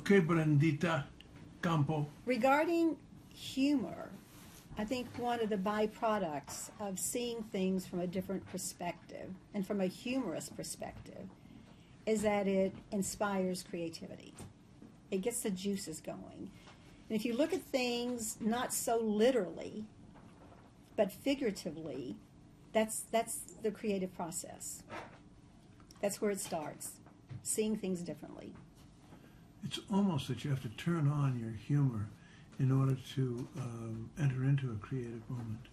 Okay, Brendita Campo. Regarding humor, I think one of the byproducts of seeing things from a different perspective and from a humorous perspective is that it inspires creativity. It gets the juices going. And if you look at things not so literally, but figuratively, that's the creative process. That's where it starts, seeing things differently. It's almost that you have to turn on your humor in order to enter into a creative moment,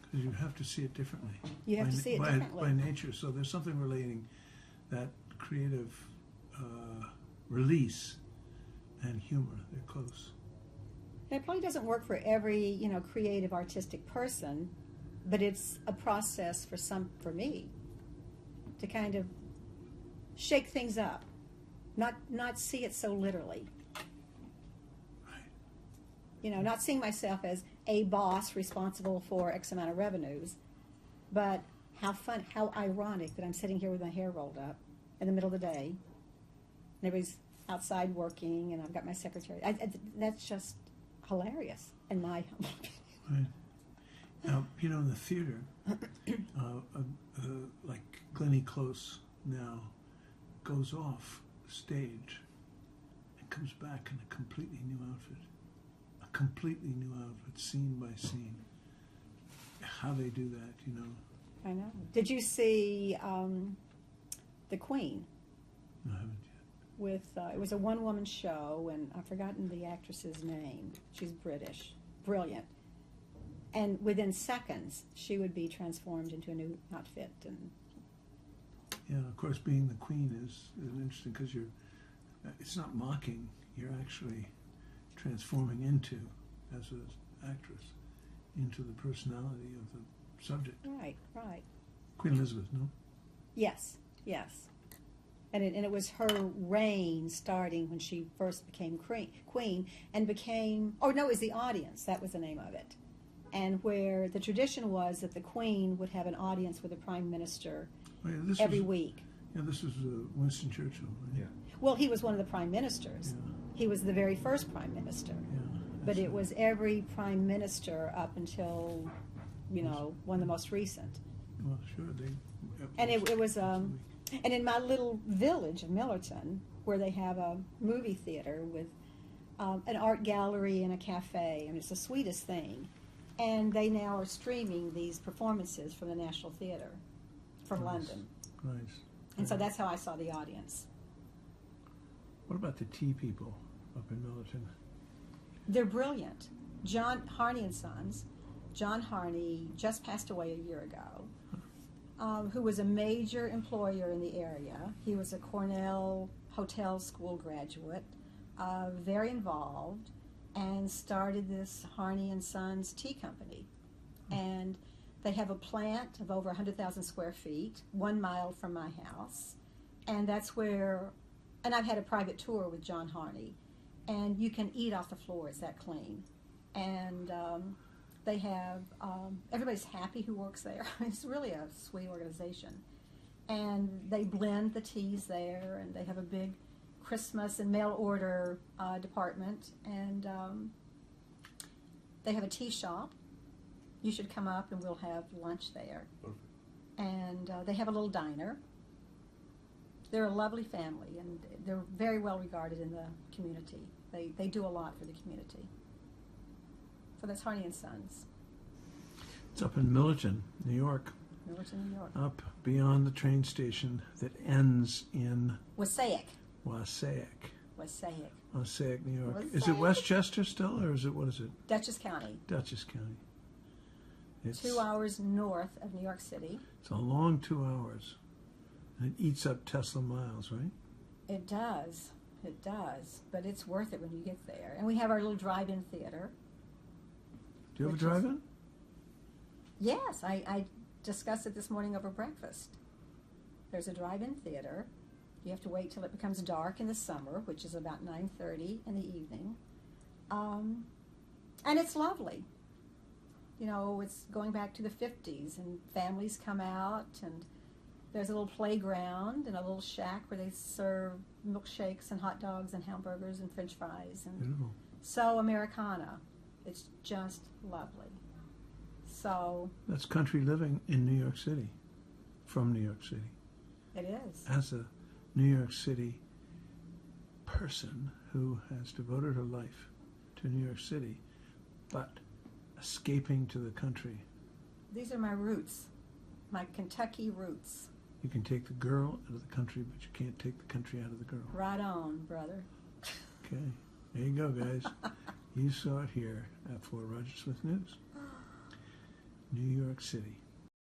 because you have to see it differently. You have to see it differently. By nature. So there's something relating that creative release and humor. They're close. And it probably doesn't work for every, creative artistic person, but it's a process for me to kind of shake things up, not see it so literally. Right. Not seeing myself as a boss responsible for X amount of revenues, but how ironic that I'm sitting here with my hair rolled up in the middle of the day, and everybody's outside working, and I've got my secretary. That's just hilarious in my humble opinion. Right. Now, in the theater, like Glennie Close now goes off stage and comes back in a completely new outfit. A completely new outfit, scene by scene. How they do that, I know. Did you see The Queen? No, I haven't yet. It was a one-woman show, and I've forgotten the actress's name. She's British. Brilliant. And within seconds, she would be transformed into a new outfit. And yeah, of course, being the Queen is interesting because it's not mocking. You're actually transforming into, as an actress, into the personality of the subject. Right. Queen Elizabeth, no? Yes. And it was her reign starting when she first became queen and became, it was the audience, that was the name of it. And where the tradition was that the Queen would have an audience with the Prime Minister every week. Yeah, this was Winston Churchill, right? Yeah. Well, he was one of the Prime Ministers. Yeah. He was the very first Prime Minister. Yeah, but it was every Prime Minister up until, one of the most recent. Well, sure. And it was, and in my little village of Millerton, where they have a movie theater with an art gallery and a cafe, it's the sweetest thing. And they now are streaming these performances from the National Theatre from London. Nice. And so that's how I saw the audience. What about the tea people up in Millerton? They're brilliant. John Harney and Sons. John Harney just passed away a year ago, who was a major employer in the area. He was a Cornell Hotel School graduate, very involved, and started this Harney and Sons Tea Company. And they have a plant of over 100,000 square feet, 1 mile from my house. And that's where, and I've had a private tour with John Harney, and you can eat off the floor, it's that clean. And they have, everybody's happy who works there. It's really a sweet organization. And they blend the teas there, and they have a big Christmas and mail order department, and they have a tea shop. You should come up and we'll have lunch there. Perfect. And they have a little diner. They're a lovely family, and they're very well regarded in the community. They do a lot for the community. So that's Harney and Sons. It's up in Millerton, New York. Millerton, New York. Up beyond the train station that ends in Wassaic, New York. Wassaic. Is it Westchester still, or is it, what is it? Dutchess County. Dutchess County. It's 2 hours north of New York City. It's a long 2 hours. And it eats up Tesla miles, right? It does. But it's worth it when you get there. And we have our little drive-in theater. Do you have a drive-in? Yes, I discussed it this morning over breakfast. There's a drive-in theater. You have to wait till it becomes dark in the summer, which is about 9:30 in the evening. And it's lovely. It's going back to the 50s, and families come out, and There's a little playground and a little shack where they serve milkshakes and hot dogs and hamburgers and French fries. And Beautiful. so Americana. It's just lovely. So That's country living in New York City, from New York City. it is. As a New York City person who has devoted her life to New York City, but escaping to the country, These are my roots, my Kentucky roots. you can take the girl out of the country, but you can't take the country out of the girl. Right on, brother. Okay, there you go, guys. You saw it here at For Roger Smith News. New York City.